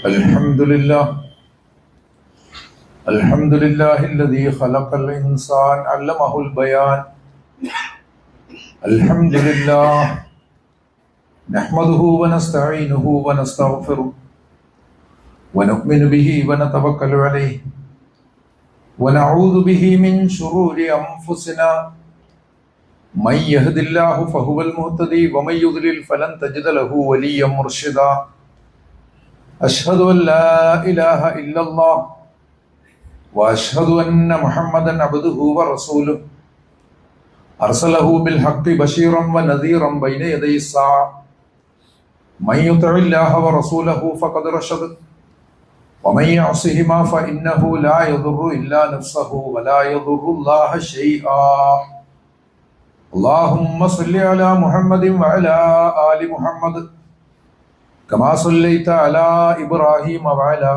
الحمد لله الحمد لله الذي خلق الإنسان علمه البيان. الحمد لله نحمده ونستعينه ونستغفره ونؤمن به ونتوكل عليه ونعوذ به من شرور أنفسنا. من يهد الله فهو المهتدي ومن يضلل فلن تجد له وليا مرشدا. أشهد أن لا إله إلا الله وأشهد أن محمدا عبده ورسوله أرسله بالحق بشيرا ونذيرا بين يدي الساعة. من يطع الله ورسوله فقد رشد ومن يعصهما فإنه لا يضر إلا نفسه ولا يضر الله شيئا. اللهم صل على محمد وعلى آل محمد كما صليت على إبراهيم وعلى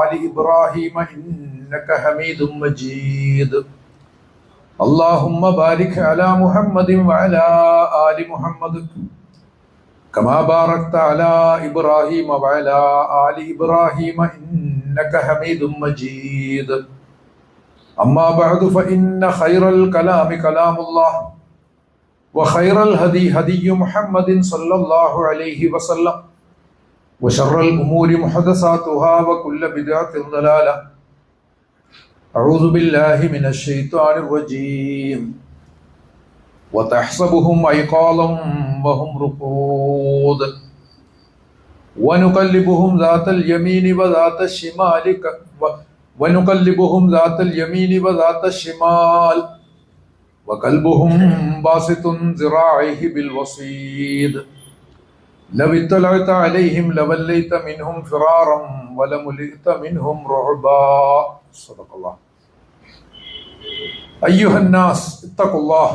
آل إبراهيم إنك حميد مجيد. اللهم بارك على محمد وعلى آل محمد كما باركت على إبراهيم وعلى آل إبراهيم إنك حميد مجيد. أما بعد فإن خير الكلام كلام الله وخير الهدي هدي محمد صلى الله عليه وسلم وشر الأمور محدثاتها وكل بدعة ضلالة. أعوذ بالله من الشيطان الرجيم. وتحسبهم أيقاظا وهم رقود ونقلبهم ذات اليمين وذات الشمال وكلبهم باسط ذراعيه بالوصيد. لو اطلعت عليهم لوليت منهم فرارا ولملئت منهم رعبا. صدق الله. أيها الناس اتقوا الله.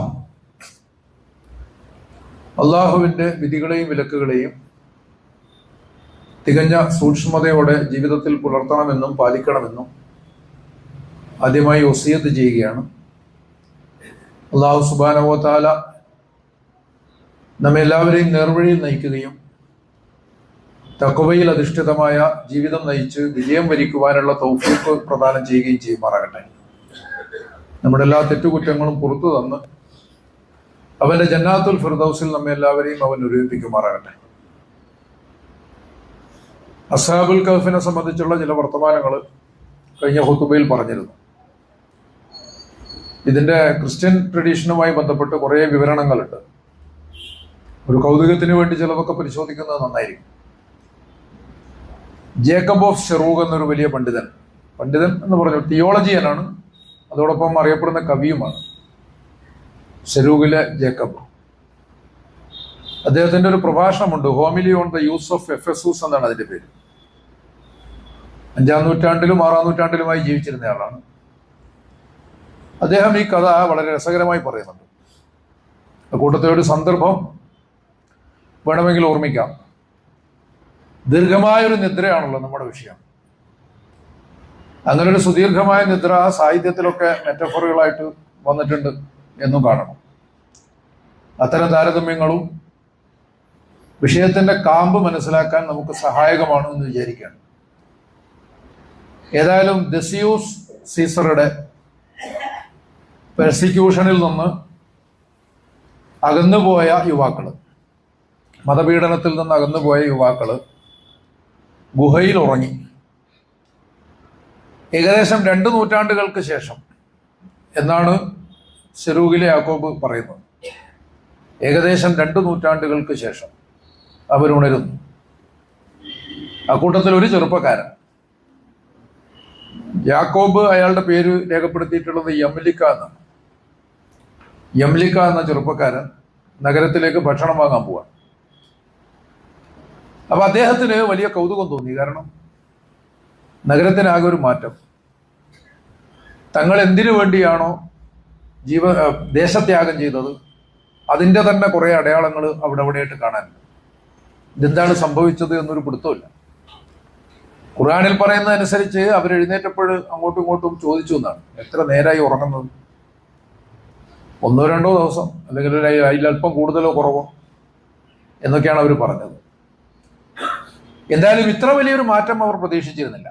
അള്ളാഹുവിൻ്റെ വിധികളെയും വിലക്കുകളെയും തികഞ്ഞ സൂക്ഷ്മതയോടെ ജീവിതത്തിൽ പുലർത്തണമെന്നും പാലിക്കണമെന്നും ആദ്യമായി വസിയത്ത് ചെയ്യുകയാണ്. അള്ളാഹു സുബ്ഹാനഹു വ തആല നമ്മെ എല്ലാവരെയും നേർവഴിയിൽ നയിക്കുകയും തഖ്വയിൽ അധിഷ്ഠിതമായ ജീവിതം നയിച്ച് വിജയം വരിക്കുവാനുള്ള തൗഫീഖ് പ്രദാനം ചെയ്യുകയും ചെയ്യുമാറാകട്ടെ. നമ്മുടെ എല്ലാ തെറ്റുകുറ്റങ്ങളും പുറത്തു തന്ന് അവന്റെ ജന്നാത്തുൽ ഫിർദൗസിൽ നമ്മെ എല്ലാവരെയും അവൻ ഒരുമിപ്പിക്കുമാറാകട്ടെ. അസ്ഹാബുൽ കഹ്ഫിനെ സംബന്ധിച്ചുള്ള ചില വർത്തമാനങ്ങൾ കഴിഞ്ഞ ഖുതുബയിൽ പറഞ്ഞിരുന്നു. ഇതിന്റെ ക്രിസ്ത്യൻ ട്രഡീഷനുമായി ബന്ധപ്പെട്ട് കുറേ വിവരണങ്ങളുണ്ട്. ഒരു കൗതുകത്തിന് വേണ്ടി ചിലതൊക്കെ പരിശോധിക്കുന്നത് നന്നായിരിക്കും. ജേക്കബ് ഓഫ് ഷെറൂഗ് എന്നൊരു വലിയ പണ്ഡിതൻ എന്ന് പറഞ്ഞു തിയോളജിയനാണ്, അതോടൊപ്പം അറിയപ്പെടുന്ന കവിയുമാണ്. ഷെറൂഗിലെ ജേക്കബ്. അദ്ദേഹത്തിന്റെ ഒരു പ്രഭാഷണമുണ്ട്, homily on the youths of Ephesus എന്നാണ് അതിന്റെ പേര്. 5-ാം നൂറ്റാണ്ടിലും 6-ാം നൂറ്റാണ്ടിലുമായി ജീവിച്ചിരുന്ന ആളാണ് അദ്ദേഹം. ഈ കഥ വളരെ രസകരമായി പറയുന്നുണ്ട്. കൂട്ടത്തിൽ ഒരു സന്ദർഭം വേണമെങ്കിൽ ഓർമ്മിക്കാം. ദീർഘമായൊരു നിദ്രയാണല്ലോ നമ്മുടെ വിഷയം. അങ്ങനെ ഒരു സുദീർഘമായ നിദ്ര സാഹിത്യത്തിലൊക്കെ മെറ്റഫോറുകളായിട്ട് വന്നിട്ടുണ്ട് എന്നും കാണണം. അത്തരം താരതമ്യങ്ങളും വിഷയത്തിന്റെ കാമ്പ് മനസ്സിലാക്കാൻ നമുക്ക് സഹായകമാണ് എന്ന് വിചാരിക്കുകയാണ്. ഏതായാലും ദെസിയൂസ് സീസറുടെ പെർസിക്യൂഷനിൽ നിന്ന് അകന്നുപോയ യുവാക്കള്, മതപീഡനത്തിൽ നിന്ന് അകന്നുപോയ യുവാക്കള് ഗുഹയിൽ ഉറങ്ങി. ഏകദേശം 2 നൂറ്റാണ്ടുകൾക്ക് ശേഷം എന്നാണ് ഷെറൂഗിലെ യാക്കോബ് പറയുന്നത്. ഏകദേശം 2 നൂറ്റാണ്ടുകൾക്ക് ശേഷം അവരുണരുന്നു. അക്കൂട്ടത്തിൽ ഒരു ചെറുപ്പക്കാരൻ, യാക്കോബ് അയാളുടെ പേര് രേഖപ്പെടുത്തിയിട്ടുള്ളത് യംലിക്ക എന്നാണ്. യംലിക്ക എന്ന ചെറുപ്പക്കാരൻ നഗരത്തിലേക്ക് ഭക്ഷണം വാങ്ങാൻ പോവാണ്. അപ്പൊ അദ്ദേഹത്തിന് വലിയ കൗതുകം തോന്നി. കാരണം നഗരത്തിനാകെ ഒരു മാറ്റം. തങ്ങൾ എന്തിനു വേണ്ടിയാണോ ദേശത്യാഗം ചെയ്തത് അതിൻ്റെ തന്നെ കുറെ അടയാളങ്ങൾ അവിടെയായിട്ട് കാണാൻ. ഇതെന്താണ് സംഭവിച്ചത് എന്നൊരു പിടുത്തമില്ല. ഖുർആനിൽ പറയുന്നതനുസരിച്ച് അവരെഴുന്നേറ്റപ്പോൾ അങ്ങോട്ടും ഇങ്ങോട്ടും ചോദിച്ചു എന്നാണ്, എത്ര നേരമായി ഉറങ്ങുന്നത്? 1-2 ദിവസം, അല്ലെങ്കിൽ അതിലല്പം കൂടുതലോ കുറവോ എന്നൊക്കെയാണ് അവർ പറഞ്ഞത്. എന്തായാലും ഇത്ര വലിയൊരു മാറ്റം അവർ പ്രതീക്ഷിച്ചിരുന്നില്ല.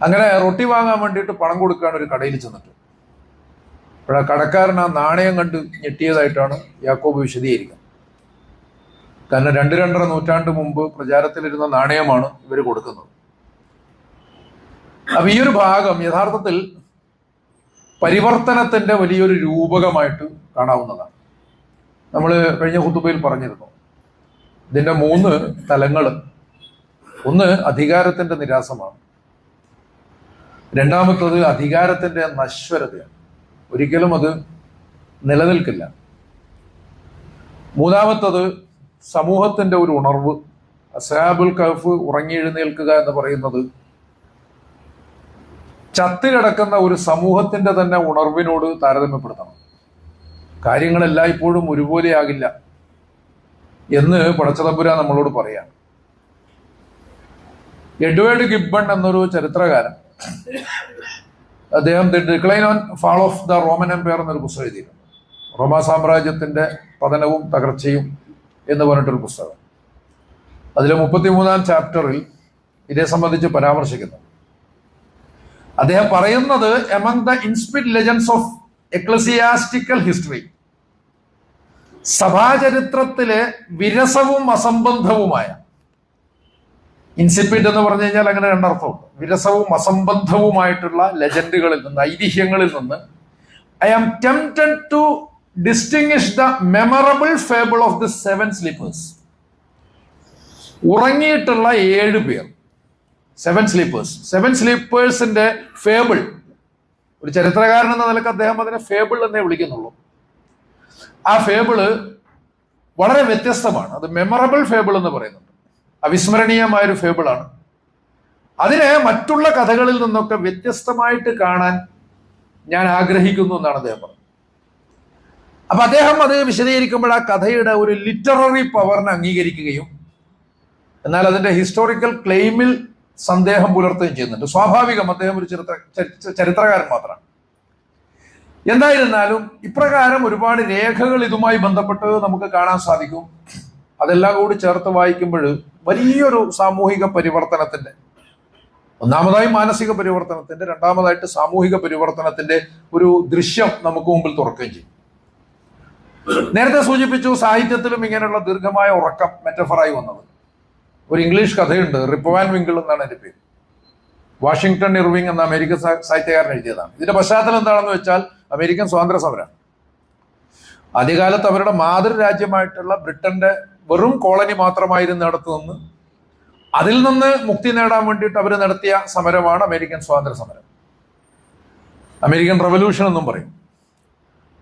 അങ്ങനെ റൊട്ടി വാങ്ങാൻ വേണ്ടിയിട്ട് പണം കൊടുക്കുകയാണ് ഒരു കടയിൽ ചെന്നിട്ട്. അപ്പോൾ ആ കടക്കാരൻ ആ നാണയം കണ്ട് ഞെട്ടിയതായിട്ടാണ് യാക്കോബ് വിശദീകരിക്കുന്നത്. കാരണം 2-2.5 നൂറ്റാണ്ട് മുമ്പ് പ്രചാരത്തിലിരുന്ന നാണയമാണ് ഇവർ കൊടുക്കുന്നത്. അപ്പൊ ഈ ഒരു ഭാഗം യഥാർത്ഥത്തിൽ പരിവർത്തനത്തിന്റെ വലിയൊരു രൂപകമായിട്ട് കാണാവുന്നതാണ്. നമ്മൾ കഴിഞ്ഞ ഖുതുബയിൽ പറഞ്ഞിരുന്നു, ഇതിന്റെ 3 തലങ്ങൾ. ഒന്ന് അധികാരത്തിന്റെ നിരാസമാണ്, രണ്ടാമത്തത് അധികാരത്തിന്റെ നശ്വരതയാണ്, ഒരിക്കലും അത് നിലനിൽക്കില്ല. മൂന്നാമത്തത് സമൂഹത്തിന്റെ ഒരു ഉണർവ്. അസ്ഹാബുൽ കഹ്ഫ് ഉറങ്ങി എഴുന്നേൽക്കുക എന്ന് പറയുന്നത് ചത്തുകിടക്കുന്ന ഒരു സമൂഹത്തിന്റെ തന്നെ ഉണർവിനോട് താരതമ്യപ്പെടുത്തണം. കാര്യങ്ങളെല്ലാം ഇപ്പോഴും ഒരുപോലെയാകില്ല എന്ന് പടച്ചതമ്പുരാൻ നമ്മളോട് പറയാം. എഡ്വേർഡ് ഗിബ്ബൺ എന്നൊരു ചരിത്രകാരൻ, അദ്ദേഹം the decline and fall of the Roman empire എന്നൊരു പുസ്തകം എഴുതിയിരുന്നു. റോമാ സാമ്രാജ്യത്തിന്റെ പതനവും തകർച്ചയും എന്ന് പറഞ്ഞിട്ടൊരു പുസ്തകം. അതിൽ 33-ാം ചാപ്റ്ററിൽ ഇതേ സംബന്ധിച്ച് പരാമർശിക്കുന്നു. അദ്ദേഹം പറയുന്നത്, among the insipid legends of ecclesiastical history, സഭാചരിത്രത്തിലെ വിരസവും അസംബന്ധവുമായ, ഇൻസിപ്പിറ്റ് എന്ന് പറഞ്ഞു കഴിഞ്ഞാൽ അങ്ങനെ രണ്ടർത്ഥമുണ്ട്, വിരസവും അസംബന്ധവുമായിട്ടുള്ള ലെജൻഡുകളിൽ നിന്ന്, ഐതിഹ്യങ്ങളിൽ നിന്ന്, I am tempted to distinguish the memorable fable of the 7 sleepers. ഉറങ്ങിയിട്ടുള്ള 7 പേർ, 7 സ്ലീപ്പേഴ്സ്. 7 സ്ലീപ്പേഴ്സിന്റെ ഫേബിൾ, ഒരു ചരിത്രകാരൻ എന്ന നിലക്ക് അദ്ദേഹം അതിനെ ഫേബിൾ എന്നേ വിളിക്കുന്നുള്ളൂ. ആ ഫേബിള് വളരെ വ്യത്യസ്തമാണ്. അത് മെമ്മറബിൾ ഫേബിൾ എന്ന് പറയുന്നുണ്ട്, അവിസ്മരണീയമായൊരു ഫേബിളാണ്. അതിനെ മറ്റുള്ള കഥകളിൽ നിന്നൊക്കെ വ്യത്യസ്തമായിട്ട് കാണാൻ ഞാൻ ആഗ്രഹിക്കുന്നു എന്നാണ് അദ്ദേഹം പറഞ്ഞത്. അപ്പൊ അദ്ദേഹം അത് വിശദീകരിക്കുമ്പോൾ ആ കഥയുടെ ഒരു ലിറ്റററി പവറിനെ അംഗീകരിക്കുകയും എന്നാൽ അതിന്റെ ഹിസ്റ്റോറിക്കൽ ക്ലെയിമിൽ സന്ദേഹം പുലർത്തുകയും ചെയ്യുന്നുണ്ട്. സ്വാഭാവികം, അദ്ദേഹം ഒരു ചരിത്രകാരൻ മാത്രമാണ്. എന്തായിരുന്നാലും ഇപ്രകാരം ഒരുപാട് രേഖകൾ ഇതുമായി ബന്ധപ്പെട്ട് നമുക്ക് കാണാൻ സാധിക്കും. അതെല്ലാം കൂടി ചേർത്ത് വായിക്കുമ്പോൾ വലിയൊരു സാമൂഹിക പരിവർത്തനത്തിന്റെ, ഒന്നാമതായി മാനസിക പരിവർത്തനത്തിന്റെ, രണ്ടാമതായിട്ട് സാമൂഹിക പരിവർത്തനത്തിന്റെ ഒരു ദൃശ്യം നമുക്ക് മുമ്പിൽ തുറക്കുകയും ചെയ്യും. നേരത്തെ സൂചിപ്പിച്ചു, സാഹിത്യത്തിലും ഇങ്ങനെയുള്ള ദീർഘമായ ഉറക്കം മെറ്റഫറായി വന്നത്. ഒരു ഇംഗ്ലീഷ് കഥയുണ്ട്, റിപ്പ് വാൻ വിങ്കിൾ എന്നാണ് എൻ്റെ പേര്. വാഷിംഗ്ടൺ ഇർവിംഗ് എന്ന അമേരിക്കൻ സാഹിത്യകാരൻ എഴുതിയതാണ്. ഇതിന്റെ പശ്ചാത്തലം എന്താണെന്ന് വെച്ചാൽ അമേരിക്കൻ സ്വാതന്ത്ര്യ സമരം. ആദ്യകാലത്ത് അവരുടെ മാതൃരാജ്യമായിട്ടുള്ള ബ്രിട്ടന്റെ വെറും കോളനി മാത്രമായിരുന്നിടത്ത് നിന്ന് അതിൽ നിന്ന് മുക്തി നേടാൻ വേണ്ടിയിട്ട് അവർ നടത്തിയ സമരമാണ് അമേരിക്കൻ സ്വാതന്ത്ര്യ സമരം. അമേരിക്കൻ റവല്യൂഷൻ എന്നും പറയും.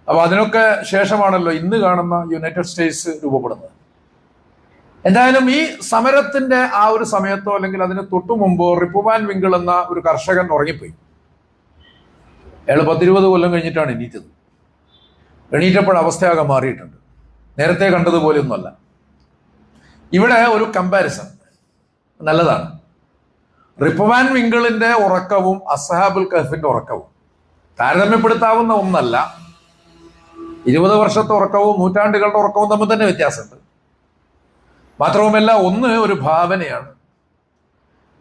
അപ്പൊ അതിനൊക്കെ ശേഷമാണല്ലോ ഇന്ന് കാണുന്ന യുണൈറ്റഡ് സ്റ്റേറ്റ്സ് രൂപപ്പെടുന്നത്. എന്തായാലും ഈ സമരത്തിന്റെ ആ ഒരു സമയത്തോ അല്ലെങ്കിൽ അതിന് തൊട്ടു മുമ്പോ റിപ്പ് വാൻ വിങ്കിൾ എന്ന ഒരു കർഷകൻ ഉറങ്ങിപ്പോയി. അയാൾ 10-20 കൊല്ലം കഴിഞ്ഞിട്ടാണ് എണീറ്റത്. എണീറ്റപ്പോൾ അവസ്ഥയാകെ മാറിയിട്ടുണ്ട്, നേരത്തെ കണ്ടതുപോലെയൊന്നുമല്ല. ഇവിടെ ഒരു കമ്പാരിസൺ നല്ലതാണ്. റിപ്പ് വാൻ വിങ്കിളിന്റെ ഉറക്കവും അസ്ഹാബുൽ കഹ്ഫിന്റെ ഉറക്കവും താരതമ്യപ്പെടുത്താവുന്ന ഒന്നല്ല. 20 വർഷത്തെ ഉറക്കവും നൂറ്റാണ്ടുകളുടെ ഉറക്കവും തമ്മിൽ തന്നെ വ്യത്യാസമുണ്ട്. മാത്രവുമല്ല, ഒന്ന് ഒരു ഭാവനയാണ്,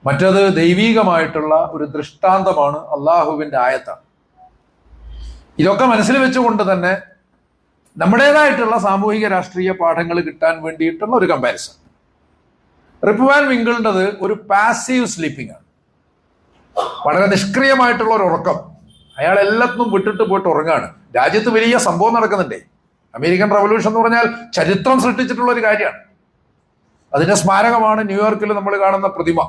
മറ്റത് ദൈവീകമായിട്ടുള്ള ഒരു ദൃഷ്ടാന്തമാണ്, അള്ളാഹുവിന്റെ ആയത്താണ്. ഇതൊക്കെ മനസ്സിൽ വെച്ചുകൊണ്ട് തന്നെ നമ്മുടേതായിട്ടുള്ള സാമൂഹിക രാഷ്ട്രീയ പാഠങ്ങൾ കിട്ടാൻ വേണ്ടിയിട്ടുള്ള ഒരു കമ്പാരിസൺ. റിപ്പ് വാൻ വിങ്കിളിൻ്റെത് ഒരു പാസീവ് സ്ലീപ്പിംഗ് ആണ്, വളരെ നിഷ്ക്രിയമായിട്ടുള്ള ഒരു ഉറക്കം. അയാൾ എല്ലാത്തിനും വിട്ടിട്ട് പോയിട്ട് ഉറങ്ങാണ്. രാജ്യത്ത് വലിയ സംഭവം നടക്കുന്നുണ്ടേ. അമേരിക്കൻ റവല്യൂഷൻ എന്ന് പറഞ്ഞാൽ ചരിത്രം സൃഷ്ടിച്ചിട്ടുള്ള ഒരു കാര്യമാണ്. അതിന്റെ സ്മാരകമാണ് ന്യൂയോർക്കിൽ നമ്മൾ കാണുന്ന പ്രതിമ,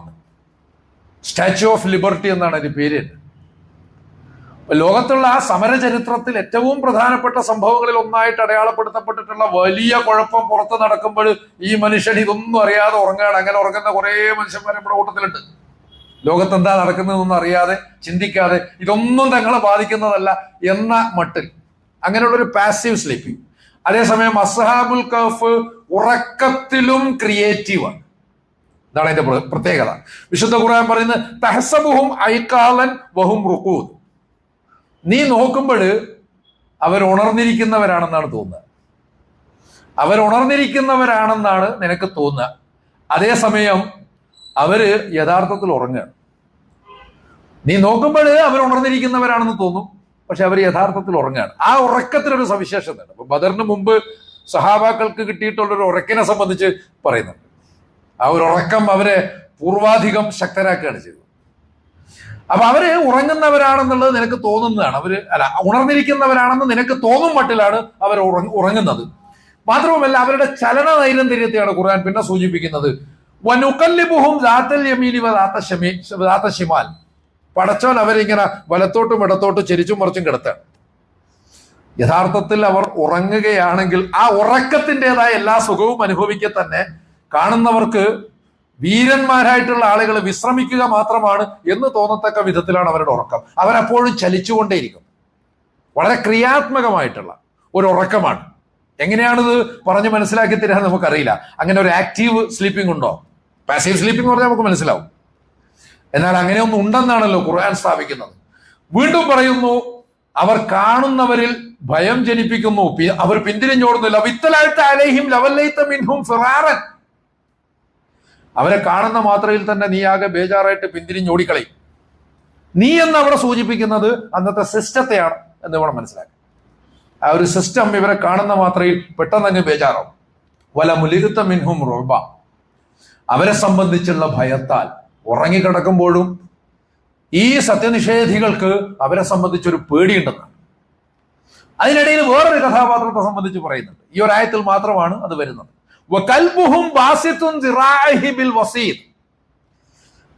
സ്റ്റാച്യു ഓഫ് ലിബർട്ടി എന്നാണ് അതിന്റെ പേര്. ലോകത്തുള്ള ആ സമര ചരിത്രത്തിൽ ഏറ്റവും പ്രധാനപ്പെട്ട സംഭവങ്ങളിൽ ഒന്നായിട്ട് അടയാളപ്പെടുത്തപ്പെട്ടിട്ടുള്ള വലിയ കുഴപ്പം പുറത്ത് നടക്കുമ്പോൾ ഈ മനുഷ്യൻ ഇതൊന്നും അറിയാതെ ഉറങ്ങാണ്. അങ്ങനെ ഉറങ്ങുന്ന കുറേ മനുഷ്യന്മാരെ നമ്മുടെ കൂട്ടത്തിലുണ്ട്. ലോകത്ത് എന്താ നടക്കുന്നതെന്നൊന്നും അറിയാതെ, ചിന്തിക്കാതെ, ഇതൊന്നും തങ്ങളെ ബാധിക്കുന്നതല്ല എന്ന മട്ടിൽ അങ്ങനെയുള്ളൊരു പാസീവ് സ്ലീപ്പിംഗ്. അതേസമയം അസ്ഹാബുൽ കഹ്ഫ് ഉറക്കത്തിലും ക്രിയേറ്റീവാണ്. ഇതാണ് അതിന്റെ പ്രത്യേകത. വിശുദ്ധ ഖുർആൻ പറയുന്നത്, തഹ്സബുഹും ഐഖാലൻ വഹും റുഖൂദ്. നീ നോക്കുമ്പോൾ അവർ ഉണർന്നിരിക്കുന്നവരാണെന്നാണ് തോന്നുക, അവരുണർന്നിരിക്കുന്നവരാണെന്നാണ് നിനക്ക് തോന്നുക. അതേസമയം അവര് യഥാർത്ഥത്തിൽ ഉറങ്ങുകയാണ്. നീ നോക്കുമ്പോൾ അവർ ഉണർന്നിരിക്കുന്നവരാണെന്ന് തോന്നും, പക്ഷെ അവർ യഥാർത്ഥത്തിൽ ഉറങ്ങുകയാണ്. ആ ഉറക്കത്തിനൊരു സവിശേഷതയാണ്. അപ്പൊ ബദറിന് മുമ്പ് സഹാബാക്കൾക്ക് കിട്ടിയിട്ടുള്ളൊരു ഉറക്കിനെ സംബന്ധിച്ച് പറയുന്നുണ്ട്. ആ ഒരു ഉറക്കം അവരെ പൂർവാധികം ശക്തരാക്കുകയാണ് ചെയ്തത്. അപ്പൊ അവര് ഉറങ്ങുന്നവരാണെന്നുള്ളത് നിനക്ക് തോന്നുന്നതാണ്. ഉണർന്നിരിക്കുന്നവരാണെന്ന് നിനക്ക് തോന്നും മട്ടിലാണ് അവർ ഉറങ്ങുന്നത്. മാത്രവുമല്ല, അവരുടെ ചലന നൈരന്തര്യത്തെയാണ് ഖുർആൻ പിന്നെ സൂചിപ്പിക്കുന്നത്. വനുകല്ലിബുഹും ദാത്തൽ യമീനി വദാത്ത ശിമാൽ. പടച്ചോൻ അവരിങ്ങനെ വലത്തോട്ടും ഇടത്തോട്ടും ചെരിച്ചും മറിച്ചും കിടത്താണ്. യഥാർത്ഥത്തിൽ അവർ ഉറങ്ങുകയാണെങ്കിൽ ആ ഉറക്കത്തിൻ്റെതായ എല്ലാ സുഖവും അനുഭവിക്കെ തന്നെ കാണുന്നവർക്ക് വീരന്മാരായിട്ടുള്ള ആളുകൾ വിശ്രമിക്കുക മാത്രമാണ് എന്ന് തോന്നത്തക്ക വിധത്തിലാണ് അവരുടെ ഉറക്കം. അവരപ്പോഴും ചലിച്ചുകൊണ്ടേയിരിക്കും. വളരെ ക്രിയാത്മകമായിട്ടുള്ള ഒരു ഉറക്കമാണ്. എങ്ങനെയാണിത് പറഞ്ഞ് മനസ്സിലാക്കി തരാൻ നമുക്കറിയില്ല. അങ്ങനെ ഒരു ആക്റ്റീവ് സ്ലീപ്പിംഗ് ഉണ്ടോ? പാസീവ് സ്ലീപ്പിംഗ് പറഞ്ഞാൽ നമുക്ക് മനസ്സിലാവും. എന്നാൽ അങ്ങനെയൊന്നും ഉണ്ടെന്നാണല്ലോ ഖുർആൻ സ്ഥാപിക്കുന്നത്. വീണ്ടും പറയുന്നു, അവർ കാണുന്നവരിൽ ഭയം ജനിപ്പിക്കുന്നു, അവർ പിന്തിരിഞ്ഞോടുന്നില്ല. വിത്തലായിട്ട് അലൈഹിം ലവല്ലൈത മിൻഹും ഫിറാറൻ. അവരെ കാണുന്ന മാത്രയിൽ തന്നെ നീ ആകെ ബേജാറായിട്ട് പിന്തിരിഞ്ഞോടിക്കളയും. നീ എന്ന് അവിടെ സൂചിപ്പിക്കുന്നത് അന്നത്തെ സിസ്റ്റത്തെയാണ് എന്ന് വേണം മനസ്സിലാക്കാൻ. ആ ഒരു സിസ്റ്റം ഇവരെ കാണുന്ന മാത്രയിൽ പെട്ടെന്ന് അങ്ങ് ബേജാറാവും. വല മുലിരുത്ത മിൻഹും റുബ. അവരെ സംബന്ധിച്ചുള്ള ഭയത്താൽ ഉറങ്ങിക്കിടക്കുമ്പോഴും ഈ സത്യനിഷേധികൾക്ക് അവരെ സംബന്ധിച്ചൊരു പേടിയുണ്ടെന്നാണ്. അതിനിടയിൽ വേറൊരു കഥാപാത്രത്തെ സംബന്ധിച്ച് പറയുന്നുണ്ട്. ഈ ഒരു ആയത്തിൽ മാത്രമാണ് അത് വരുന്നത്.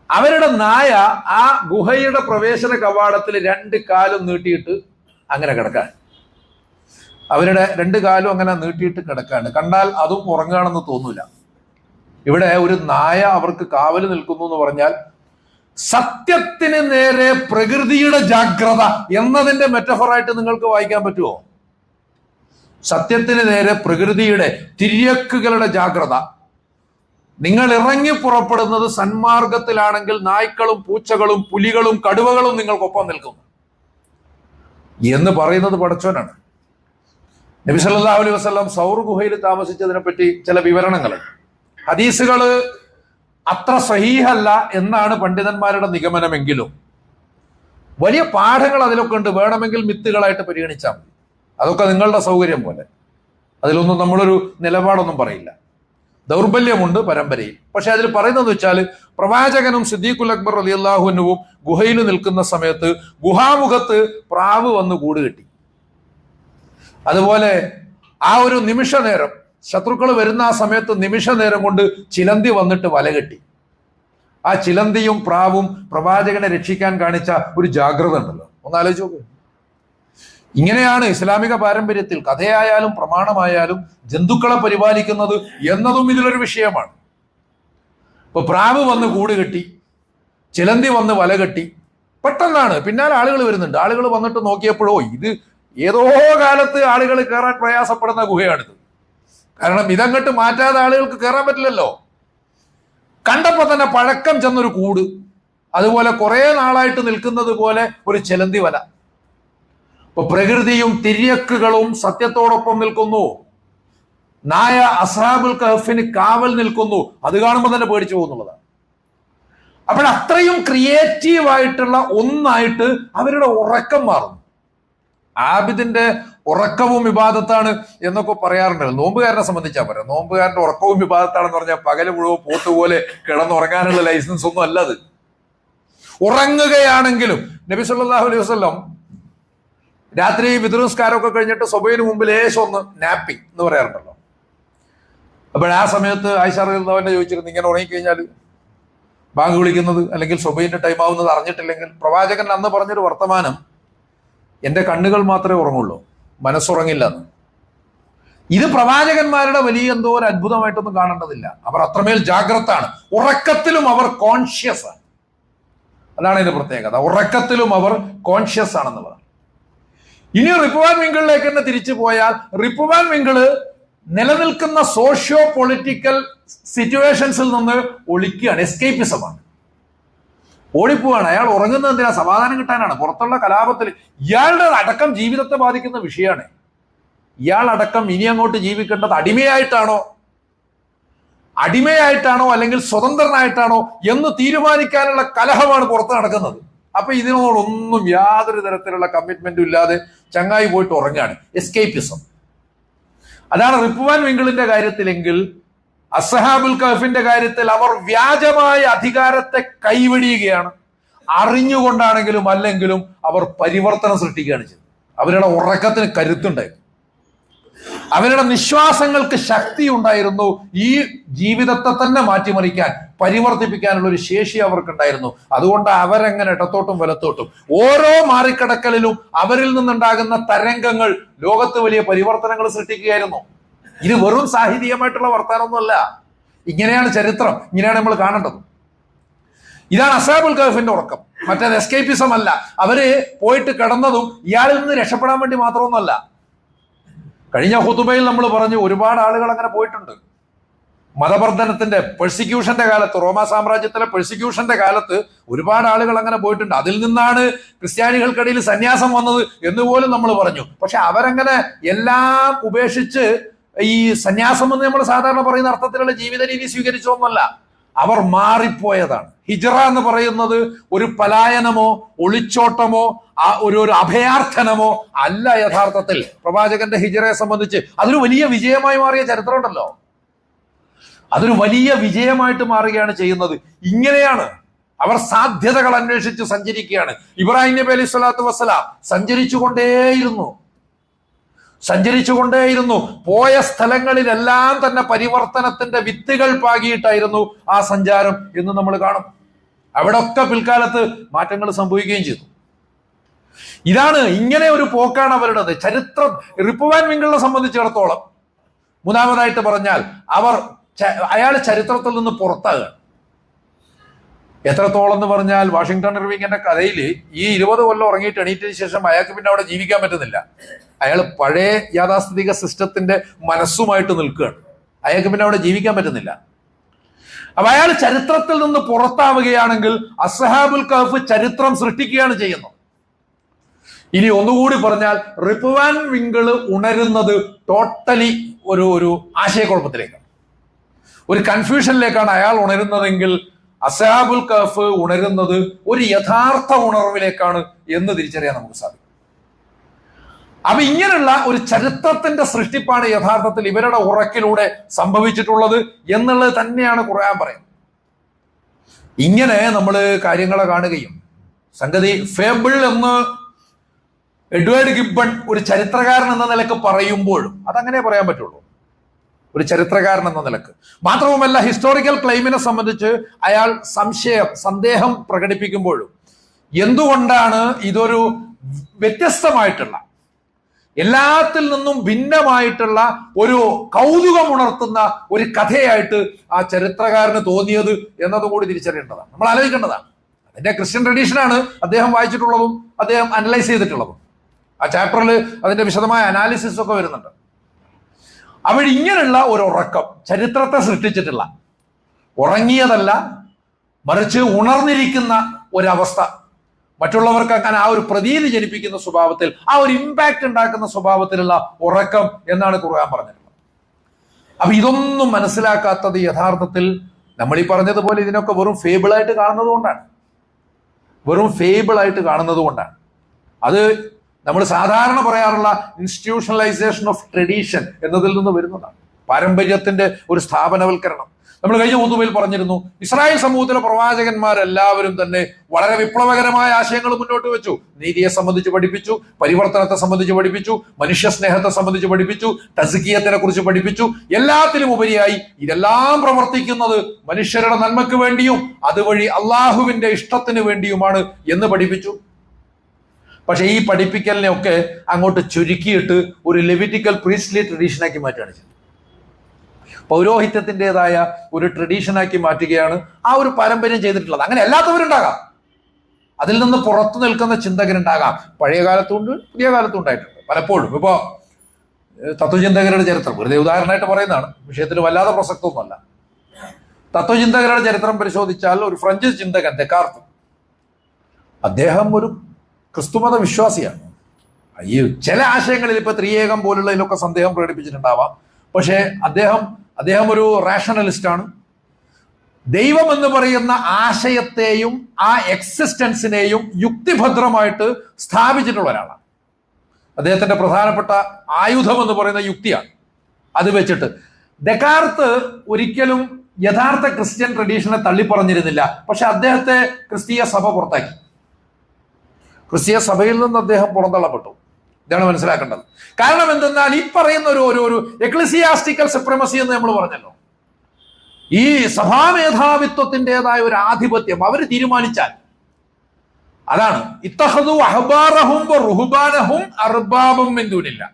അവരുടെ നായ ആ ഗുഹയുടെ പ്രവേശന കവാടത്തിൽ 2 കാലും നീട്ടിയിട്ട് അങ്ങനെ കിടക്കാൻ. അവരുടെ 2 കാലും അങ്ങനെ നീട്ടിയിട്ട് കിടക്കാണ്. കണ്ടാൽ അതും ഉറങ്ങുകയാണെന്ന് തോന്നൂല. ഇവിടെ ഒരു നായ അവർക്ക് കാവല് നിൽക്കുന്നു എന്ന് പറഞ്ഞാൽ സത്യത്തിന് നേരെ പ്രകൃതിയുടെ ജാഗ്രത എന്നതിന്റെ മെറ്റഫറായിട്ട് നിങ്ങൾക്ക് വായിക്കാൻ പറ്റുമോ? സത്യത്തിന് നേരെ പ്രകൃതിയുടെ തിര്യക്കുകളുടെ ജാഗ്രത. നിങ്ങൾ ഇറങ്ങി പുറപ്പെടുന്നത് സന്മാർഗത്തിലാണെങ്കിൽ നായ്ക്കളും പൂച്ചകളും പുലികളും കടുവകളും നിങ്ങൾക്കൊപ്പം നിൽക്കുന്നു എന്ന് പറയുന്നത് പടച്ചോനാണ്. നബി സല്ലല്ലാഹു അലൈഹി വസല്ലം സൗർ ഗുഹയിൽ താമസിച്ചതിനെ പറ്റി ചില വിവരണങ്ങൾ, ഹദീസുകള് അത്ര സഹീഹല്ല എന്നാണ് പണ്ഡിതന്മാരുടെ നിഗമനമെങ്കിലും വലിയ പാഠങ്ങൾ അതിലൊക്കെ ഉണ്ട്. വേണമെങ്കിൽ മിത്തുകളായിട്ട് പരിഗണിച്ചാൽ മതി. അതൊക്കെ നിങ്ങളുടെ സൗകര്യം പോലെ. അതിലൊന്നും നമ്മളൊരു നിലപാടൊന്നും പറയില്ല. ദൗർബല്യമുണ്ട് പരമ്പരയിൽ. പക്ഷെ അതിൽ പറയുന്നത് വെച്ചാൽ പ്രവാചകനും സിദ്ദീഖുൽ അക്ബർ റളിയല്ലാഹു അൻഹുവും ഗുഹയിൽ നിൽക്കുന്ന സമയത്ത് ഗുഹാമുഖത്ത് പ്രാവ് വന്ന് കൂട് കെട്ടി. അതുപോലെ ആ ഒരു നിമിഷ നേരം ശത്രുക്കൾ വരുന്ന ആ സമയത്ത് നിമിഷ നേരം കൊണ്ട് ചിലന്തി വന്നിട്ട് വല കെട്ടി. ആ ചിലന്തിയും പ്രാവും പ്രവാചകനെ രക്ഷിക്കാൻ കാണിച്ച ഒരു ജാഗ്രത ഉണ്ടല്ലോ, ഒന്ന് ആലോചിച്ച് നോക്ക്. ഇങ്ങനെയാണ് ഇസ്ലാമിക പാരമ്പര്യത്തിൽ കഥയായാലും പ്രമാണമായാലും ജന്തുക്കളെ പരിപാലിക്കുന്നത് എന്നതും ഇതിലൊരു വിഷയമാണ്. ഇപ്പൊ പ്രാവ് വന്ന് കൂട് കെട്ടി, ചിലന്തി വന്ന് വല കെട്ടി. പെട്ടെന്നാണ് പിന്നാലെ ആളുകൾ വരുന്നുണ്ട്. ആളുകൾ വന്നിട്ട് നോക്കിയപ്പോഴോ ഇത് ഏതോ കാലത്ത് ആളുകൾ കയറാൻ പ്രയാസപ്പെടുന്ന ഗുഹയാണിത്. കാരണം ഇതങ്ങോട്ട് മാറ്റാതെ ആളുകൾക്ക് കയറാൻ പറ്റില്ലല്ലോ. കണ്ടപ്പോ തന്നെ പഴക്കം ചെന്നൊരു കൂട്, അതുപോലെ കുറെ നാളായിട്ട് നിൽക്കുന്നത് പോലെ ഒരു ചിലന്തി വല. ഇപ്പൊ പ്രകൃതിയും തിര്യക്കുകളും സത്യത്തോടൊപ്പം നിൽക്കുന്നു. നായ അസ്ഹാബുൽ കഹ്ഫിന് കാവൽ നിൽക്കുന്നു. അത് കാണുമ്പോൾ തന്നെ പേടിച്ചു പോകുന്നുള്ളതാണ്. അപ്പോൾ അത്രയും ക്രിയേറ്റീവായിട്ടുള്ള ഒന്നായിട്ട് അവരുടെ ഉറക്കം മാറുന്നു. ആബിദിന്റെ ഉറക്കവും വിവാദത്താണ് എന്നൊക്കെ പറയാറുണ്ടല്ലോ. നോമ്പുകാരനെ സംബന്ധിച്ചാ പറയാം. നോമ്പുകാരന്റെ ഉറക്കവും വിവാദത്താണെന്ന് പറഞ്ഞാൽ പകല് മുഴുവൻ പോത്തുപോലെ കിടന്നുറങ്ങാനുള്ള ലൈസൻസ് ഒന്നും അല്ല അത്. ഉറങ്ങുകയാണെങ്കിലും നബി സല്ലല്ലാഹു അലൈഹി വസല്ലം രാത്രി വിദ്രുസ്കാരമൊക്കെ കഴിഞ്ഞിട്ട് സുബഹിന് മുമ്പ് ലേശം ഒന്ന് നാപ്പിംഗ് എന്ന് പറയാറുണ്ടല്ലോ. അപ്പോൾ ആ സമയത്ത് ആയിഷ റളിയല്ലാഹു അൻഹ ചോദിച്ചിരുന്നു, ഇങ്ങനെ ഉറങ്ങിക്കഴിഞ്ഞാൽ ബാങ്ക് വിളിക്കുന്നത് അല്ലെങ്കിൽ സുബഹിന്റെ ടൈം ആവുന്നത് അറിഞ്ഞിട്ടില്ലെങ്കിൽ പ്രവാചകൻ അന്ന് പറഞ്ഞൊരു വർത്തമാനം, എൻ്റെ കണ്ണുകൾ മാത്രമേ ഉറങ്ങുള്ളൂ, മനസ്സുറങ്ങില്ല എന്ന്. ഇത് പ്രവാചകന്മാരുടെ വലിയ എന്തോ ഒരു അത്ഭുതമായിട്ടൊന്നും കാണേണ്ടതില്ല. അവർ അത്രമേൽ ജാഗ്രതാണ്. ഉറക്കത്തിലും അവർ കോൺഷ്യസ് ആണ്. അതാണ് ഇതിന്റെ പ്രത്യേകത. ഉറക്കത്തിലും അവർ കോൺഷ്യസ് ആണെന്നുള്ളതാണ്. ഇനി റിപ്പുവാൻ വിങ്കിളിലേക്ക് തന്നെ തിരിച്ചു പോയാൽ റിപ്പുവാൻ വിങ്കിള് നിലനിൽക്കുന്ന സോഷ്യോ പൊളിറ്റിക്കൽ സിറ്റുവേഷൻസിൽ നിന്ന് ഒളിക്കുകയാണ്. എസ്കേപ്പിസമാണ്. ഓടിപ്പോവാണ്. അയാൾ ഉറങ്ങുന്നത് എന്തിനാ? സമാധാനം കിട്ടാനാണ്. പുറത്തുള്ള കലാപത്തിൽ ഇയാളുടെ അടക്കം ജീവിതത്തെ ബാധിക്കുന്ന വിഷയമാണ്. ഇയാൾ അടക്കം ഇനി അങ്ങോട്ട് ജീവിക്കേണ്ടത് അടിമയായിട്ടാണോ അടിമയായിട്ടാണോ അല്ലെങ്കിൽ സ്വതന്ത്രനായിട്ടാണോ എന്ന് തീരുമാനിക്കാനുള്ള കലഹമാണ് പുറത്ത് നടക്കുന്നത്. അപ്പൊ ഇതിനോടൊന്നും യാതൊരു തരത്തിലുള്ള കമ്മിറ്റ്മെന്റും ഇല്ലാതെ ചങ്ങായി പോയിട്ട് ഉറങ്ങാണ്. എസ്കേപ്പിസം. അതാണ് റിപ്വാൻ വിങ്കിളിന്റെ കാര്യത്തിലെങ്കിൽ അസ്ഹാബുൽ കഹ്ഫിന്റെ കാര്യത്തിൽ അവർ വ്യാജമായ അധികാരത്തെ കൈവെടിയുകയാണ്. അറിഞ്ഞുകൊണ്ടാണെങ്കിലും അല്ലെങ്കിലും അവർ പരിവർത്തനം സൃഷ്ടിക്കുകയാണ് ചെയ്തത്. അവരുടെ ഉറക്കത്തിന് കരുത്തുണ്ടായിരുന്നു, അവരുടെ നിശ്വാസങ്ങൾക്ക് ശക്തി ഉണ്ടായിരുന്നു. ഈ ജീവിതത്തെ തന്നെ മാറ്റിമറിക്കാൻ, പരിവർത്തിപ്പിക്കാനുള്ള ഒരു ശേഷി അവർക്കുണ്ടായിരുന്നു. അതുകൊണ്ട് അവരെങ്ങനെ ഇടത്തോട്ടും വലത്തോട്ടും ഓരോ മാറിക്കടക്കലിലും അവരിൽ നിന്നുണ്ടാകുന്ന തരംഗങ്ങൾ ലോകത്ത് വലിയ പരിവർത്തനങ്ങൾ സൃഷ്ടിക്കുകയായിരുന്നു. ഇത് വെറും സാഹിത്യമായിട്ടുള്ള വർത്താനമൊന്നുമല്ല. ഇങ്ങനെയാണ് ചരിത്രം, ഇങ്ങനെയാണ് നമ്മൾ കാണേണ്ടത്. ഇതാണ് അസ്ഹാബുൽ കഹ്ഫിന്റെ ഉറക്കം. മറ്റേത് എസ്കേപ്പിസം അല്ല. അവര് പോയിട്ട് കിടന്നതും ഇയാളിൽ നിന്ന് രക്ഷപ്പെടാൻ വേണ്ടി മാത്രമൊന്നുമല്ല. കഴിഞ്ഞ ഖുതുബയിൽ നമ്മൾ പറഞ്ഞു, ഒരുപാട് ആളുകൾ അങ്ങനെ പോയിട്ടുണ്ട്. മതവർദ്ധനത്തിന്റെ പെർസിക്യൂഷന്റെ കാലത്ത്, റോമാ സാമ്രാജ്യത്തിലെ പെർസിക്യൂഷന്റെ കാലത്ത് ഒരുപാട് ആളുകൾ അങ്ങനെ പോയിട്ടുണ്ട്. അതിൽ നിന്നാണ് ക്രിസ്ത്യാനികൾക്കിടയിൽ സന്യാസം വന്നത് എന്നുപോലും നമ്മൾ പറഞ്ഞു. പക്ഷെ അവരങ്ങനെ എല്ലാം ഉപേക്ഷിച്ച് ഈ സന്യാസം എന്ന് നമ്മൾ സാധാരണ പറയുന്ന അർത്ഥത്തിലുള്ള ജീവിത രീതി സ്വീകരിച്ചൊന്നുമല്ല. അവർ മാറിപ്പോയതാണ്. ഹിജ്റ എന്ന് പറയുന്നത് ഒരു പലായനമോ ഒളിച്ചോട്ടമോ ഒരു അഭയാർത്ഥനമോ അല്ല. യഥാർത്ഥത്തിൽ പ്രവാചകന്റെ ഹിജ്റയെ സംബന്ധിച്ച് അതൊരു വലിയ വിജയമായി മാറിയ ചരിത്രമുണ്ടല്ലോ. അതൊരു വലിയ വിജയമായിട്ട് മാറുകയാണ് ചെയ്യുന്നത്. ഇങ്ങനെയാണ് അവർ സാധ്യതകൾ അന്വേഷിച്ച് സഞ്ചരിക്കുകയാണ്. ഇബ്രാഹിം നബി അലൈഹി സ്വലാത്തു വസ്സലാം സഞ്ചരിച്ചുകൊണ്ടേയിരുന്നു. പോയ സ്ഥലങ്ങളിലെല്ലാം തന്നെ പരിവർത്തനത്തിന്റെ വിത്തുകൾ പാകിയിട്ടായിരുന്നു ആ സഞ്ചാരം എന്ന് നമ്മൾ കാണും. അവിടെ ഒക്കെ പിൽക്കാലത്ത് മാറ്റങ്ങൾ സംഭവിക്കുകയും ചെയ്തു. ഇതാണ്, ഇങ്ങനെ ഒരു പോക്കാണ് അവരുടേത്. ചരിത്രം റിപ്വാൻ വിങ്കിളിനെ സംബന്ധിച്ചിടത്തോളം, മൂന്നാമതായിട്ട് പറഞ്ഞാൽ അയാൾ ചരിത്രത്തിൽ നിന്ന് പുറത്താകുകയാണ്. എത്രത്തോളം എന്ന് പറഞ്ഞാൽ, വാഷിംഗ്ടൺ ഇർവിങ്ങിന്റെ കഥയിൽ ഈ 20 കൊല്ലം ഉറങ്ങിയിട്ട് എണീറ്റതിന് ശേഷം അയാൾക്ക് പിന്നെ അവിടെ ജീവിക്കാൻ പറ്റുന്നില്ല. അയാൾ പഴയ യാഥാസ്ഥിതിക സിസ്റ്റത്തിന്റെ മനസ്സുമായിട്ട് നിൽക്കുകയാണ്. അയാൾക്ക് പിന്നെ അവിടെ ജീവിക്കാൻ പറ്റുന്നില്ല. അപ്പൊ അയാൾ ചരിത്രത്തിൽ നിന്ന് പുറത്താവുകയാണെങ്കിൽ അസ്ഹാബുൽ കഹ്ഫ് ചരിത്രം സൃഷ്ടിക്കുകയാണ് ചെയ്യുന്നത്. ഇനി ഒന്നുകൂടി പറഞ്ഞാൽ, റിപ്വാൻ വിങ്കിള് ഉണരുന്നത് ടോട്ടലി ഒരു ആശയക്കുഴപ്പത്തിലേക്കാണ്, ഒരു കൺഫ്യൂഷനിലേക്കാണ് അയാൾ ഉണരുന്നതെങ്കിൽ അസ്ഹാബുൽ കഹ്ഫ് ഉണരുന്നത് ഒരു യഥാർത്ഥ ഉണർവിലേക്കാണ് എന്ന് തിരിച്ചറിയാൻ നമുക്ക് സാധിക്കും. അപ്പൊ ഇങ്ങനെയുള്ള ഒരു ചരിത്രത്തിന്റെ സൃഷ്ടിപ്പാണ് യഥാർത്ഥത്തിൽ ഇവരുടെ ഉറക്കിലൂടെ സംഭവിച്ചിട്ടുള്ളത് എന്നുള്ളത് തന്നെയാണ് ഖുർആൻ പറയുന്നത്. ഇങ്ങനെ നമ്മൾ കാര്യങ്ങളെ കാണുകയും, സംഗതി ഫേബിൾ എന്ന് എഡ്വേർഡ് ഗിബ്ബൺ ഒരു ചരിത്രകാരൻ എന്ന നിലക്ക് പറയുമ്പോഴും അതങ്ങനെ പറയാൻ പറ്റുള്ളൂ, ഒരു ചരിത്രകാരൻ എന്ന നിലക്ക്. മാത്രവുമല്ല, ഹിസ്റ്റോറിക്കൽ ക്ലെയിമിനെ സംബന്ധിച്ച് അയാൾ സന്ദേഹം പ്രകടിപ്പിക്കുമ്പോഴും എന്തുകൊണ്ടാണ് ഇതൊരു വ്യത്യസ്തമായിട്ടുള്ള, എല്ലാത്തിൽ നിന്നും ഭിന്നമായിട്ടുള്ള ഒരു കൗതുകമുണർത്തുന്ന ഒരു കഥയായിട്ട് ആ ചരിത്രകാരന് തോന്നിയത് എന്നതുകൂടി തിരിച്ചറിയേണ്ടതാണ്, നമ്മൾ ആലോചിക്കേണ്ടതാണ്. അതിന്റെ ക്രിസ്ത്യൻ ട്രഡീഷനാണ് അദ്ദേഹം വായിച്ചിട്ടുള്ളതും അദ്ദേഹം അനലൈസ് ചെയ്തിട്ടുള്ളതും. ആ ചാപ്റ്ററിൽ അതിന്റെ വിശദമായ അനാലിസിസ് ഒക്കെ വരുന്നുണ്ട്. അവിടെ ഇങ്ങനെയുള്ള ഒരു ഉറക്കം ചരിത്രത്തെ സൃഷ്ടിച്ചിട്ടുള്ള, ഉറങ്ങിയതല്ല മറിച്ച് ഉണർന്നിരിക്കുന്ന ഒരവസ്ഥ, മറ്റുള്ളവർക്ക് അങ്ങനെ ആ ഒരു പ്രതീതി ജനിപ്പിക്കുന്ന സ്വഭാവത്തിൽ, ആ ഒരു ഇമ്പാക്ട് ഉണ്ടാക്കുന്ന സ്വഭാവത്തിലുള്ള ഉറക്കം എന്നാണ് ഖുർആൻ പറഞ്ഞിട്ടുള്ളത്. അപ്പൊ ഇതൊന്നും മനസ്സിലാക്കാത്തത് യഥാർത്ഥത്തിൽ നമ്മൾ ഈ പറഞ്ഞതുപോലെ ഇതിനൊക്കെ വെറും ഫേബിളായിട്ട് കാണുന്നത് കൊണ്ടാണ്. അത് നമ്മൾ സാധാരണ പറയാറുള്ള ഇൻസ്റ്റിറ്റ്യൂഷണലൈസേഷൻ ഓഫ് ട്രഡീഷൻ എന്നതിൽ നിന്ന് വരുന്നതാണ്. പാരമ്പര്യത്തിന്റെ ഒരു സ്ഥാപനവൽക്കരണം. നമ്മൾ കഴിഞ്ഞ ഖുതുബയിൽ പറഞ്ഞിരുന്നു, ഇസ്രായേൽ സമൂഹത്തിലെ പ്രവാചകന്മാരെല്ലാവരും തന്നെ വളരെ വിപ്ലവകരമായ ആശയങ്ങൾ മുന്നോട്ട് വെച്ചു. നീതിയെ സംബന്ധിച്ച് പഠിപ്പിച്ചു, പരിവർത്തനത്തെ സംബന്ധിച്ച് പഠിപ്പിച്ചു, മനുഷ്യ സ്നേഹത്തെ സംബന്ധിച്ച് പഠിപ്പിച്ചു, തസ്കിയത്തിനെ കുറിച്ച് പഠിപ്പിച്ചു. എല്ലാത്തിലും ഉപരിയായി ഇതെല്ലാം പ്രവർത്തിക്കുന്നത് മനുഷ്യരുടെ നന്മയ്ക്ക് വേണ്ടിയും അതുവഴി അള്ളാഹുവിന്റെ ഇഷ്ടത്തിന് വേണ്ടിയുമാണ് എന്ന് പഠിപ്പിച്ചു. പക്ഷെ ഈ പഠിപ്പിക്കലിനെ ഒക്കെ അങ്ങോട്ട് ചുരുക്കിയിട്ട് ഒരു ലെവിറ്റിക്കൽ പ്രീസ്റ്റ്ലി ട്രഡീഷനാക്കി മാറ്റുകയാണ് ചെയ്തത്. പൗരോഹിത്യത്തിൻ്റെതായ ഒരു ട്രഡീഷനാക്കി മാറ്റുകയാണ് ആ ഒരു പാരമ്പര്യം ചെയ്തിട്ടുള്ളത്. അങ്ങനെ അല്ലാത്തവരുണ്ടാകാം, അതിൽ നിന്ന് പുറത്തു നിൽക്കുന്ന ചിന്തകരുണ്ടാകാം. പഴയ കാലത്തുണ്ട്, പുതിയ കാലത്തും ഉണ്ടായിട്ടുണ്ട് പലപ്പോഴും. ഇപ്പോ തത്വചിന്തകരുടെ ചരിത്രം വെറുതെ ഉദാഹരണമായിട്ട് പറയുന്നതാണ്, വിഷയത്തിന് വല്ലാതെ പ്രസക്തമൊന്നുമല്ല. തത്വചിന്തകരുടെ ചരിത്രം പരിശോധിച്ചാൽ ഒരു ഫ്രഞ്ച് ചിന്തകൻ ദെക്കാർത്ത്, അദ്ദേഹം ഒരു ക്രിസ്തുമത വിശ്വാസിയാണ്. ഈ ചില ആശയങ്ങളിൽ ഇപ്പൊ ത്രിയേകം പോലുള്ളതിലൊക്കെ സന്ദേഹം പ്രകടിപ്പിച്ചിട്ടുണ്ടാവാം. പക്ഷേ അദ്ദേഹം അദ്ദേഹം ഒരു റാഷണലിസ്റ്റാണ്. ദൈവം എന്ന് പറയുന്ന ആശയത്തെയും ആ എക്സിസ്റ്റൻസിനെയും യുക്തിഭദ്രമായിട്ട് സ്ഥാപിച്ചിട്ടുള്ള ഒരാളാണ്. അദ്ദേഹത്തിന്റെ പ്രധാനപ്പെട്ട ആയുധം എന്ന് പറയുന്ന യുക്തിയാണ്. അത് വെച്ചിട്ട് ദെക്കാർത്ത് ഒരിക്കലും യഥാർത്ഥ ക്രിസ്ത്യൻ ട്രഡീഷനെ തള്ളിപ്പറഞ്ഞിരുന്നില്ല. പക്ഷെ അദ്ദേഹത്തെ ക്രിസ്തീയ സഭ പുറത്താക്കി. ക്രിസ്തീയ സഭയിൽ നിന്ന് അദ്ദേഹം പുറന്തള്ളപ്പെട്ടു. ഇതാണ് മനസ്സിലാക്കേണ്ടത്. കാരണം എന്തെന്നാൽ ഈ പറയുന്ന ഒരു എക്ലിസിയാസ്റ്റിക്കൽ സെപ്രമസി എന്ന് നമ്മൾ പറഞ്ഞല്ലോ, ഈ സഭാമേധാവിത്വത്തിൻ്റെതായ ഒരു ആധിപത്യം അവർ തീരുമാനിച്ചാൽ അതാണ് ഇത്തഖദു അഹ്ബാറഹും വറുഹ്ബാനഹും അർബാബം മിൻ ദൂനില്ലാഹ്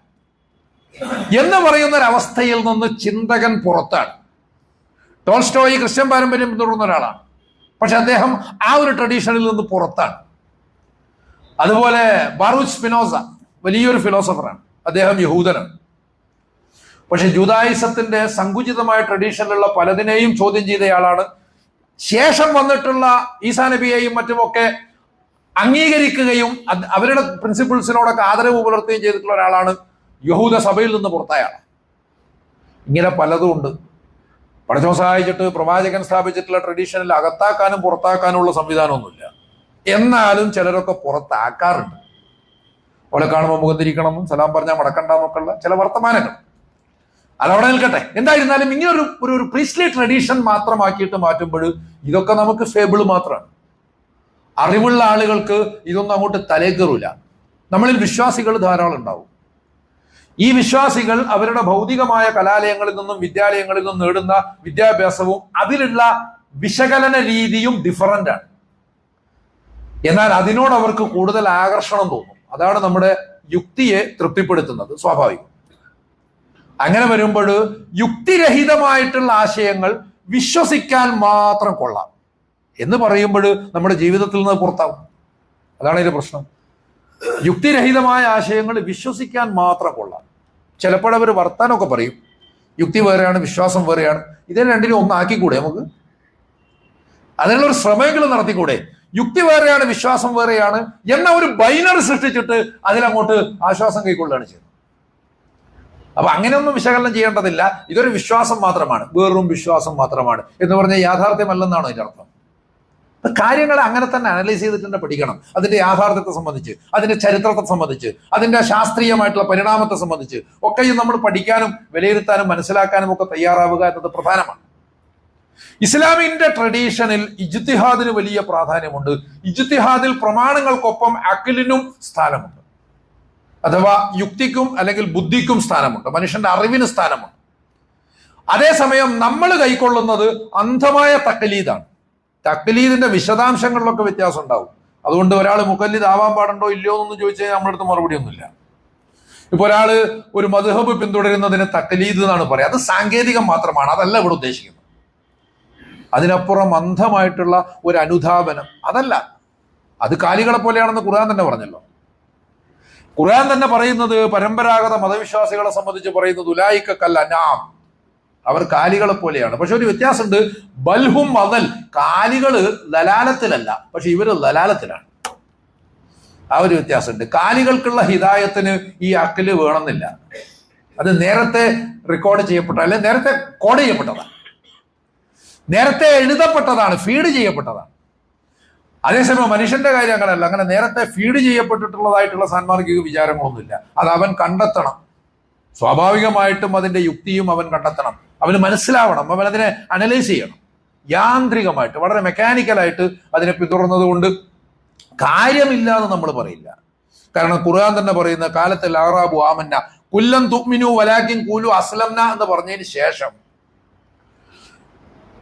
എന്ന് പറയുന്ന ഒരവസ്ഥയിൽ നിന്ന് ചിന്തകൻ പുറത്താണ്. ടോൾസ്റ്റോയി ക്രിസ്ത്യൻ പാരമ്പര്യം പിന്തുടർന്ന ഒരാളാണ്. പക്ഷെ അദ്ദേഹം ആ ഒരു ട്രഡീഷനിൽ നിന്ന് പുറത്താണ്. അതുപോലെ ബാറൂച്ച് സ്പിനോസ വലിയൊരു ഫിലോസഫറാണ്. അദ്ദേഹം യഹൂദനാണ്. പക്ഷെ ജൂദായിസത്തിന്റെ സങ്കുചിതമായ ട്രഡീഷനിലുള്ള പലതിനെയും ചോദ്യം ചെയ്തയാളാണ്. ശേഷം വന്നിട്ടുള്ള ഈസാ നബിയെയും മറ്റുമൊക്കെ അംഗീകരിക്കുകയും അവരുടെ പ്രിൻസിപ്പിൾസിനോടൊക്കെ ആദരവ് പുലർത്തുകയും ചെയ്തിട്ടുള്ള ഒരാളാണ്. യഹൂദ സഭയിൽ നിന്ന് പുറത്തായാണ്. ഇങ്ങനെ പലതും ഉണ്ട്. പടച്ചോൻ സഹായിച്ചിട്ട് പ്രവാചകൻ സ്ഥാപിച്ചിട്ടുള്ള ട്രഡീഷനിൽ അകത്താക്കാനും പുറത്താക്കാനുള്ള സംവിധാനമൊന്നുമില്ല. എന്നാലും ചിലരൊക്കെ പുറത്താക്കാറുണ്ട്. ഓലെ കാണുമ്പോൾ മുഖം തിരിക്കണമെന്നും സലാം പറഞ്ഞാൽ മടക്കണ്ടെന്നൊക്കെ ഉള്ള ചില വർത്തമാനങ്ങൾ അതവിടെ നിൽക്കട്ടെ. എന്തായിരുന്നാലും ഇങ്ങനെ ഒരു പ്രീസ്ലി ട്രഡീഷൻ മാത്രമാക്കിയിട്ട് മാറ്റുമ്പോൾ ഇതൊക്കെ നമുക്ക് ഫേബിൾ മാത്രമാണ്. അറിവുള്ള ആളുകൾക്ക് ഇതൊന്നും അങ്ങോട്ട് തലേ കയറൂല. നമ്മളിൽ വിശ്വാസികൾ ധാരാളം ഉണ്ടാവും. ഈ വിശ്വാസികൾ അവരുടെ ഭൗതികമായ കലാലയങ്ങളിൽ നിന്നും വിദ്യാലയങ്ങളിൽ നിന്നും നേടുന്ന വിദ്യാഭ്യാസവും അതിലുള്ള വിശകലന രീതിയും ഡിഫറൻ്റ് ആണ്. എന്നാൽ അതിനോട് അവർക്ക് കൂടുതൽ ആകർഷണം തോന്നും. അതാണ് നമ്മുടെ യുക്തിയെ തൃപ്തിപ്പെടുത്തുന്നത്. സ്വാഭാവികം. അങ്ങനെ വരുമ്പോൾ യുക്തിരഹിതമായിട്ടുള്ള ആശയങ്ങൾ വിശ്വസിക്കാൻ മാത്രം കൊള്ളാം എന്ന് പറയുമ്പോൾ നമ്മുടെ ജീവിതത്തിൽ നിന്ന് പുറത്താവും. അതാണ് ഇതിന്റെ പ്രശ്നം. യുക്തിരഹിതമായ ആശയങ്ങൾ വിശ്വസിക്കാൻ മാത്രം കൊള്ളാം. ചിലപ്പോഴവർ വർത്താനമൊക്കെ പറയും, യുക്തി വേറെയാണ് വിശ്വാസം വേറെയാണ്, ഇതിനെ രണ്ടിനും ഒന്നാക്കിക്കൂടെ നമുക്ക്? അതിനുള്ളൊരു ശ്രമമെങ്കിലും നടത്തിക്കൂടെ? യുക്തി വേറെയാണ് വിശ്വാസം വേറെയാണ് എന്ന ഒരു ബൈനറി സൃഷ്ടിച്ചിട്ട് അതിലങ്ങോട്ട് ആശ്വാസം കൈക്കൊള്ളുകയാണ് ചെയ്യുന്നത്. അപ്പൊ അങ്ങനെയൊന്നും വിശകലനം ചെയ്യേണ്ടതില്ല. ഇതൊരു വിശ്വാസം മാത്രമാണ്, വെറും വിശ്വാസം മാത്രമാണ് എന്ന് പറഞ്ഞാൽ യാഥാർത്ഥ്യമല്ലെന്നാണോ ഇതിന്റെ അർത്ഥം? കാര്യങ്ങളെ അങ്ങനെ തന്നെ അനലൈസ് ചെയ്തിട്ട് തന്നെ പഠിക്കണം. അതിന്റെ യാഥാർത്ഥ്യത്തെ സംബന്ധിച്ച്, അതിന്റെ ചരിത്രത്തെ സംബന്ധിച്ച്, അതിന്റെ ശാസ്ത്രീയമായിട്ടുള്ള പരിണാമത്തെ സംബന്ധിച്ച് ഒക്കെയും നമ്മൾ പഠിക്കാനും വിലയിരുത്താനും മനസ്സിലാക്കാനും ഒക്കെ തയ്യാറാവുക എന്നത് പ്രധാനമാണ്. ഇസ്ലാമിന്റെ ട്രഡീഷനിൽ ഇജ്തിഹാദിന് വലിയ പ്രാധാന്യമുണ്ട്. ഇജ്തിഹാദിൽ പ്രമാണങ്ങൾക്കൊപ്പം അഖിലിനും സ്ഥാനമുണ്ട്. അഥവാ യുക്തിക്കും അല്ലെങ്കിൽ ബുദ്ധിക്കും സ്ഥാനമുണ്ട്. മനുഷ്യന്റെ അറിവിന് സ്ഥാനമുണ്ട്. അതേസമയം നമ്മൾ കൈക്കൊള്ളുന്നത് അന്ധമായ തഖ്ലീദാണ്. തഖ്ലീദിന്റെ വിശദാംശങ്ങളിലൊക്കെ വ്യത്യാസം ഉണ്ടാവും. അതുകൊണ്ട് ഒരാൾ മുഖല്ലിദ് ആവാൻ പാടുണ്ടോ ഇല്ലയോ എന്നൊന്നും ചോദിച്ചു കഴിഞ്ഞാൽ നമ്മുടെ അടുത്ത് മറുപടി ഒന്നുമില്ല. ഇപ്പൊ ഒരാള് ഒരു മദ്ഹബ് പിന്തുടരുന്നതിന് തഖ്ലീദ് എന്നാണ് പറയുക. അത് സാങ്കേതികം മാത്രമാണ്, അതല്ല ഇവിടെ ഉദ്ദേശിക്കുന്നത്. അതിനപ്പുറം അന്ധമായിട്ടുള്ള ഒരു അനുധാപനം അതല്ല. അത് കാലികളെ പോലെയാണെന്ന് ഖുർആൻ തന്നെ പറഞ്ഞല്ലോ. ഖുർആൻ തന്നെ പറയുന്നത് പരമ്പരാഗത മതവിശ്വാസികളെ സംബന്ധിച്ച് പറയുന്നത് ഉലായിക കൽ അനാം, അവർ കാലികളെ പോലെയാണ്. പക്ഷെ ഒരു വ്യത്യാസമുണ്ട്. ബൽഹും മദൽ, കാലികള് ലലാലത്തിലല്ല, പക്ഷെ ഇവര് ലലാലത്തിലാണ്. ആ ഒരു വ്യത്യാസമുണ്ട്. കാലികൾക്കുള്ള ഹിദായത്തിന് ഈ അഖില് വേണമെന്നില്ല. അത് നേരത്തെ റെക്കോർഡ് ചെയ്യപ്പെട്ട, അല്ലെ നേരത്തെ കോഡ് ചെയ്യപ്പെട്ടതാണ്, നേരത്തെ എഴുതപ്പെട്ടതാണ്, ഫീഡ് ചെയ്യപ്പെട്ടതാണ്. അതേസമയം മനുഷ്യന്റെ കാര്യം അങ്ങനെയല്ല. അങ്ങനെ നേരത്തെ ഫീഡ് ചെയ്യപ്പെട്ടിട്ടുള്ളതായിട്ടുള്ള സാൻമാർഗിക വിചാരങ്ങളൊന്നുമില്ല. അത് അവൻ കണ്ടെത്തണം. സ്വാഭാവികമായിട്ടും അതിന്റെ യുക്തിയും അവൻ കണ്ടെത്തണം. അവന് മനസ്സിലാവണം. അവൻ അതിനെ അനലൈസ് ചെയ്യണം. യാന്ത്രികമായിട്ട് വളരെ മെക്കാനിക്കലായിട്ട് അതിനെ പിന്തുടർന്നത് കൊണ്ട് കാര്യമില്ല എന്ന് നമ്മൾ പറയില്ല. കാരണം ഖുർആൻ തന്നെ പറയുന്ന കാലത്തിൽ അറാബു ആമന്ന കുല്ലൻ തുഅ്മിനു വലാകിൻ ഖൂലു അസ്ലംന എന്ന് പറഞ്ഞതിന് ശേഷം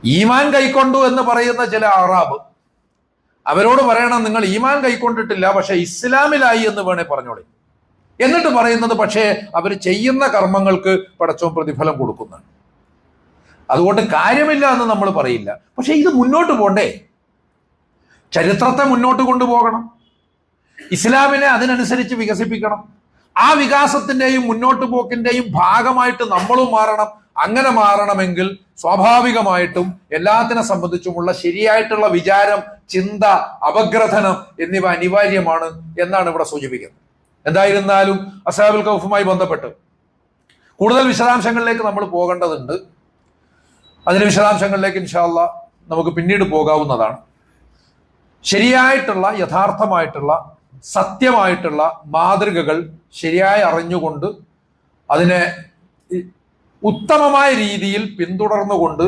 ഈമാൻ കൈക്കൊണ്ടു എന്ന് പറയുന്ന ചില അറാബ്, അവരോട് പറയണം നിങ്ങൾ ഈമാൻ കൈക്കൊണ്ടിട്ടില്ല പക്ഷെ ഇസ്ലാമിലായി എന്ന് വേണേ പറഞ്ഞോളി. എന്നിട്ട് പറയുന്നത് പക്ഷേ അവർ ചെയ്യുന്ന കർമ്മങ്ങൾക്ക് പടച്ചോൻ പ്രതിഫലം കൊടുക്കുന്നതാണ്. അതുകൊണ്ട് കാര്യമില്ല എന്ന് നമ്മൾ പറയില്ല. പക്ഷെ ഇത് മുന്നോട്ട് പോണ്ടേ? ചരിത്രത്തെ മുന്നോട്ട് കൊണ്ടുപോകണം. ഇസ്ലാമിനെ അതിനനുസരിച്ച് വികസിപ്പിക്കണം. ആ വികാസത്തിന്റെയും മുന്നോട്ട് പോക്കിന്റെയും ഭാഗമായിട്ട് നമ്മളും മാറണം. അങ്ങനെ മാറണമെങ്കിൽ സ്വാഭാവികമായിട്ടും എല്ലാത്തിനെ സംബന്ധിച്ചുമുള്ള ശരിയായിട്ടുള്ള വിചാരം, ചിന്ത, അപഗ്രഥനം എന്നിവ അനിവാര്യമാണ് എന്നാണ് ഇവിടെ സൂചിപ്പിക്കുന്നത്. എന്തായിരുന്നാലും അസ്ഹാബുൽ കഹ്ഫുമായി ബന്ധപ്പെട്ട് കൂടുതൽ വിശദാംശങ്ങളിലേക്ക് നമ്മൾ പോകേണ്ടതുണ്ട്. അതിന്റെ വിശദാംശങ്ങളിലേക്ക് ഇൻഷാ അല്ലാഹ് നമുക്ക് പിന്നീട് പോകാവുന്നതാണ്. ശരിയായിട്ടുള്ള, യഥാർത്ഥമായിട്ടുള്ള, സത്യമായിട്ടുള്ള മാതൃകകൾ ശരിയായി അറിഞ്ഞുകൊണ്ട് അതിനെ ഉത്തമമായ രീതിയിൽ പിന്തുടർന്നുകൊണ്ട്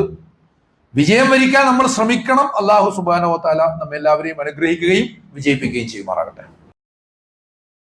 വിജയം വരിക്കാൻ നമ്മൾ ശ്രമിക്കണം. അല്ലാഹു സുബ്ഹാനഹു വ തആല നമ്മെല്ലാവരെയും അനുഗ്രഹിക്കുകയും വിജയിപ്പിക്കുകയും ചെയ്യുമാറാകട്ടെ.